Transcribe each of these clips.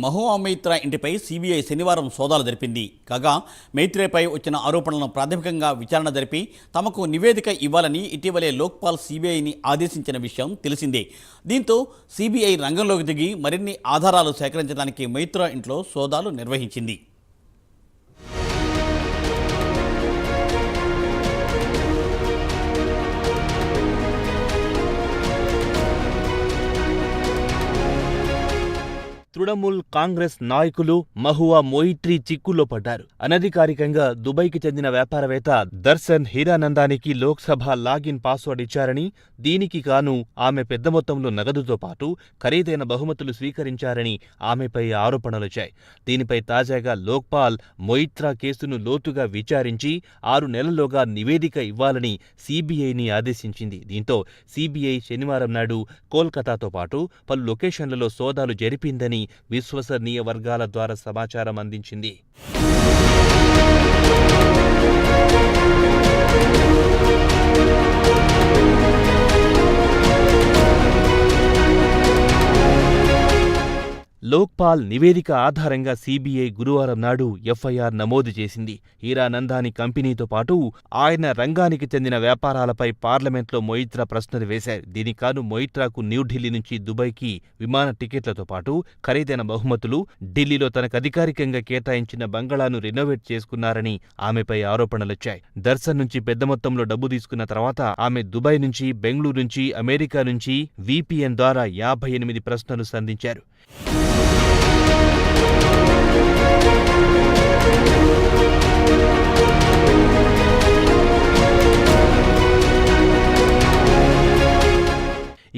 మహువా మైత్రా ఇంటిపై సిబిఐ శనివారం సోదాలు జరిపింది. కాగా మైత్రేపై వచ్చిన ఆరోపణలను ప్రాథమికంగా విచారణ జరిపి తమకు నివేదిక ఇవ్వాలని ఇటీవలే లోక్పాల్ సిబిఐని ఆదేశించిన విషయం తెలిసిందే. దీంతో సిబిఐ రంగంలోకి దిగి మరిన్ని ఆధారాలు సేకరించడానికి మైత్రా ఇంట్లో సోదాలు నిర్వహించింది. తృణమూల్ కాంగ్రెస్ నాయకులు మహువా మొయిత్రీ చిక్కుల్లో పడ్డారు. అనధికారికంగా దుబాయ్కి చెందిన వ్యాపారవేత్త దర్శన్ హీరానందానికి లోక్సభ లాగిన్ పాస్వర్డ్ ఇచ్చారని, దీనికి గాను ఆమె పెద్ద మొత్తంలో నగదుతో పాటు ఖరీదైన బహుమతులు స్వీకరించారని ఆమెపై ఆరోపణలొచ్చాయి. దీనిపై తాజాగా లోక్పాల్ మొయిత్రా కేసును లోతుగా విచారించి 6 నెలల్లోగా నివేదిక ఇవ్వాలని సిబిఐని ఆదేశించింది. దీంతో సిబిఐ శనివారం నాడు కోల్కతాతో పాటు పలు లొకేషన్లలో సోదాలు జరిపిందని విశ్వసనీయ వర్గాల ద్వారా సమాచారం అందించింది. లోక్పాల్ నివేదిక ఆధారంగా సిబిఐ గురువారం నాడు ఎఫ్ఐఆర్ నమోదు చేసింది. హీరానందాని కంపెనీతో పాటు ఆయన రంగానికి చెందిన వ్యాపారాలపై పార్లమెంట్లో మొయిత్రా ప్రశ్నలు వేశారు. దీనికాను మొయిత్రాకు న్యూఢిల్లీ నుంచి దుబాయ్కి విమాన టికెట్లతో పాటు ఖరీదైన బహుమతులు, ఢిల్లీలో తనకు అధికారికంగా కేటాయించిన బంగళాను రెనోవేట్ చేసుకున్నారని ఆమెపై ఆరోపణలొచ్చాయి. దర్శన్ నుంచి పెద్ద మొత్తంలో డబ్బు తీసుకున్న తర్వాత ఆమె దుబాయ్ నుంచి, బెంగళూరు నుంచి, అమెరికా నుంచి విపిఎన్ ద్వారా 58 ప్రశ్నలు సంధించారు.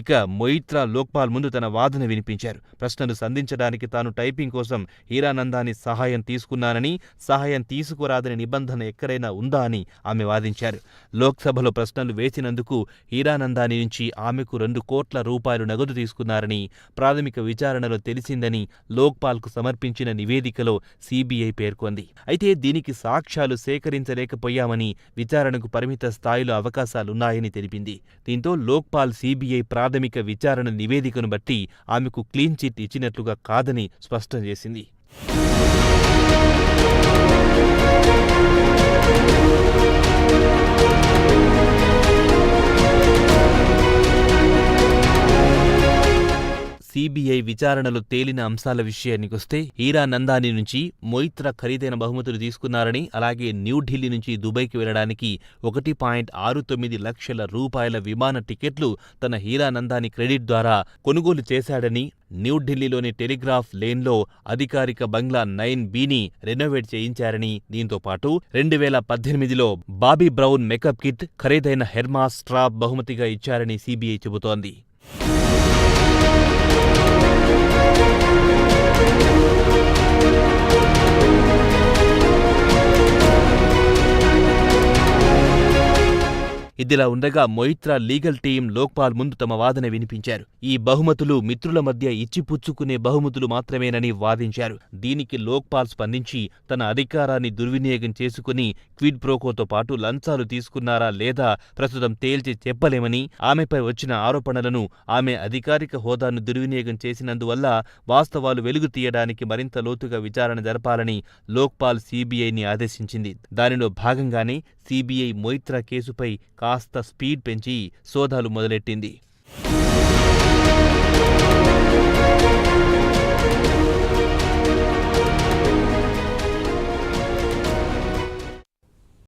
ఇక మొయిత్రా లోక్పాల్ ముందు తన వాదన వినిపించారు. ప్రశ్నలు సంధించడానికి తాను టైపింగ్ కోసం హీరానందాని సహాయం తీసుకున్నానని, సహాయం తీసుకురాదని నిబంధన ఎక్కడైనా ఉందా అని ఆమె వాదించారు. లోక్సభలో ప్రశ్నలు వేసినందుకు హీరానందాని నుంచి ఆమెకు 2 కోట్ల రూపాయలు నగదు తీసుకున్నారని ప్రాథమిక విచారణలో తెలిసిందని లోక్పాల్కు సమర్పించిన నివేదికలో సిబిఐ పేర్కొంది. అయితే దీనికి సాక్ష్యాలు సేకరించలేకపోయామని, విచారణకు పరిమిత స్థాయిలో అవకాశాలున్నాయని తెలిపింది. దీంతో లోక్పాల్ సిబిఐ ప్రాథమిక విచారణ నివేదికను బట్టి ఆమెకు క్లీన్ చిట్ ఇచ్చినట్లుగా కాదని స్పష్టం చేసింది. సిబిఐ విచారణలో తేలిన అంశాల విషయానికొస్తే, హీరానందాని నుంచి మొయిత్రా ఖరీదైన బహుమతులు తీసుకున్నారని, అలాగే న్యూఢిల్లీ నుంచి దుబాయ్కి వెళ్లడానికి 1.69 లక్షల రూపాయల విమాన టికెట్లు తన హీరానందాని క్రెడిట్ ద్వారా కొనుగోలు చేశాడని, న్యూఢిల్లీలోని టెలిగ్రాఫ్ లేన్లో అధికారిక బంగ్లా 9Bని రెనోవేట్ చేయించారని, దీంతో పాటు 2018లో బాబీ బ్రౌన్ మేకప్ కిట్, ఖరీదైన హెర్మాస్ స్ట్రాప్ బహుమతిగా ఇచ్చారని సిబిఐ చెబుతోంది. ఇదిలా ఉండగా మొయిత్రా లీగల్ టీం లోక్పాల్ ముందు తమ వాదన వినిపించారు. ఈ బహుమతులు మిత్రుల మధ్య ఇచ్చిపుచ్చుకునే బహుమతులు మాత్రమేనని వాదించారు. దీనికి లోక్పాల్ స్పందించి తన అధికారాన్ని దుర్వినియోగం చేసుకుని క్విడ్ ప్రోకోతో పాటు లంచాలు తీసుకున్నారా లేదా ప్రస్తుతం తేల్చి చెప్పలేమని, ఆమెపై వచ్చిన ఆరోపణలను ఆమె అధికారిక హోదాను దుర్వినియోగం చేసినందువల్ల వాస్తవాలు వెలుగు తీయడానికి మరింత లోతుగా విచారణ జరపాలని లోక్పాల్ సిబిఐని ఆదేశించింది. దానిలో భాగంగానే సిబిఐ మొయిత్రా కేసుపై కాస్త స్పీడ్ పెంచి సోదాలు మొదలెట్టింది.